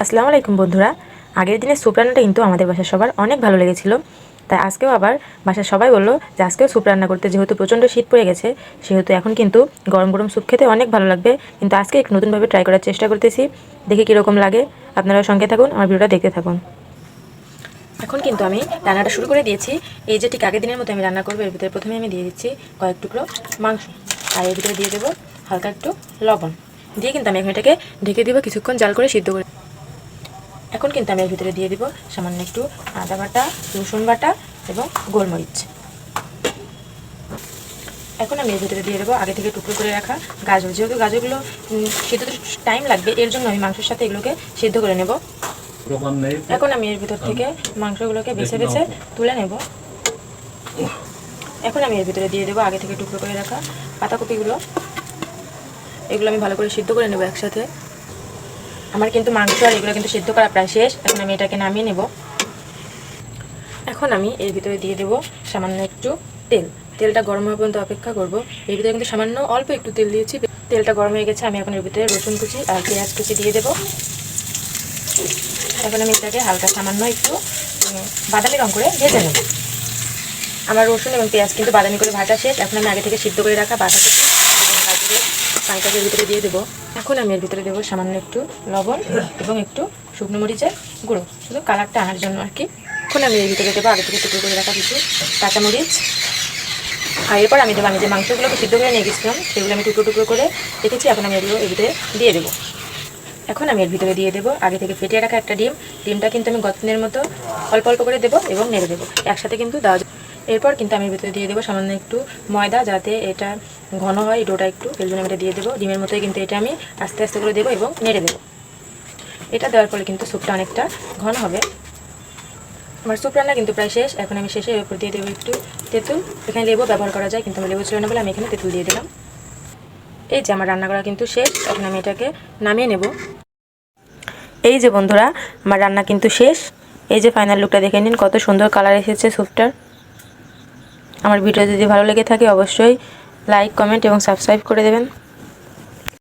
আসসালামু আলাইকুম বন্ধুরা। আগের দিনের স্যুপ রান্নাটা কিন্তু আমাদের বাসার সবার অনেক ভালো লেগেছিল। তাই আজকেও আবার বাসার সবাই বললো যে আজকেও স্যুপ রান্না করতে, যেহেতু প্রচণ্ড শীত পড়ে গেছে সেহেতু এখন কিন্তু গরম গরম স্যুপ খেতে অনেক ভালো লাগবে। কিন্তু আজকে একটু নতুনভাবে ট্রাই করার চেষ্টা করতেছি, দেখি কীরকম লাগে। আপনারাও সঙ্গে থাকুন, আমার ভিডিওটা দেখতে থাকুন। এখন কিন্তু আমি রান্নাটা শুরু করে দিয়েছি। এই যে ঠিক আগের দিনের মতো আমি রান্না করবো, এর ভিতরে প্রথমে আমি দিয়ে দিচ্ছি কয়েক টুকরো মাংস, আর এর ভিতরে দিয়ে দেবো হালকা একটু লবণ দিয়ে কিন্তু আমি এখন এটাকে ঢেকে দেবো কিছুক্ষণ জাল করে সিদ্ধ করে। এখন কিন্তু আমি এর ভিতরে দিয়ে দিব সামান্য একটু আদা বাটা, রসুন বাটা এবং গোলমরিচ। এখন আমি এর ভিতরে দিয়ে দেবো আগে থেকে টুকরো করে রাখা গাজর। যেহেতু গাজরগুলো সিদ্ধ টাইম লাগবে, এর জন্য আমি মাংসের সাথে এগুলোকে সিদ্ধ করে নেব। এখন আমি এর ভিতর থেকে মাংসগুলোকে বেছে বেছে তুলে নেব। এখন আমি এর ভিতরে দিয়ে দেবো আগে থেকে টুকরো করে রাখা পাতাকপিগুলো। এগুলো আমি ভালো করে সিদ্ধ করে নেব একসাথে। আমার কিন্তু মাংস আর এগুলো কিন্তু সিদ্ধ করা প্রায় শেষ। এখন আমি এটাকে নামিয়ে নেব। এখন আমি এর ভিতরে দিয়ে দেবো সামান্য একটু তেল। তেলটা গরম হওয়া পর্যন্ত অপেক্ষা করব। এর ভিতরে কিন্তু সামান্য অল্প একটু তেল দিয়েছি। তেলটা গরম হয়ে গেছে, আমি এখন এর ভিতরে রসুন কুচি আর পেঁয়াজ কুচি দিয়ে দেবো। এখন আমি এটাকে হালকা সামান্য একটু বাদামি রং করে ভেজে নেব। আমার রসুন এবং পেঁয়াজ কিন্তু বাদামি করে ভাজা শেষ। এখন আমি আগে থেকে সিদ্ধ করে রাখা বাঁধাকপি এবং গাজরের পানিটাকে এর ভিতরে দিয়ে দেবো। এখন আমি এর ভিতরে দেবো সামান্য একটু লবণ এবং একটু শুকনো মরিচের গুঁড়ো, শুধু কালারটা আনার জন্য আর কি। এখন আমি এর ভিতরে দেবো আগে থেকে টুকরো করে রাখা কিছু কাঁচামরিচ। আর এরপর আমি দেবো, আমি যে মাংসগুলোকে সিদ্ধ করে নিয়ে গেছিলাম সেগুলো আমি টুকরো টুকরো করে রেখেছি। এখন আমি এগুলো এর ভিতরে দিয়ে দেবো। এখন আমি এর ভিতরে দিয়ে দেবো আগে থেকে ফেটিয়ে রাখা একটা ডিম। ডিমটা কিন্তু আমি গতদিনের মতো অল্প অল্প করে দেবো এবং নেড়ে দেবো, একসাথে কিন্তু দেওয়া। এরপর কিন্তু আমি ভিতরে দিয়ে দেবো সামান্য একটু ময়দা, যাতে এটা ঘন হয় এই ডোটা একটু, এর জন্য আমি এটা দিয়ে দেবো। ডিমের মতোই কিন্তু এটা আমি আস্তে আস্তে করে দেবো এবং নেড়ে দেবো। এটা দেওয়ার ফলে কিন্তু স্যুপটা অনেকটা ঘন হবে। আমার স্যুপ রান্না কিন্তু প্রায় শেষ। এখন আমি শেষে এর উপর দিয়ে দেবো একটু তেঁতুল। এখানে লেবু ব্যবহার করা যায়, কিন্তু আমার লেবু ছিল না বলে আমি এখানে তেঁতুল দিয়ে দিলাম। এই যে আমার রান্না করা কিন্তু শেষ। এখন আমি এটাকে নামিয়ে নেব। এই যে বন্ধুরা, আমার রান্না কিন্তু শেষ। এই যে ফাইনাল লুকটা দেখে নিন, কত সুন্দর কালার এসেছে স্যুপটার। আমার ভিডিও যদি ভালো লেগে থাকে অবশ্যই লাইক, কমেন্ট এবং সাবস্ক্রাইব করে দেবেন।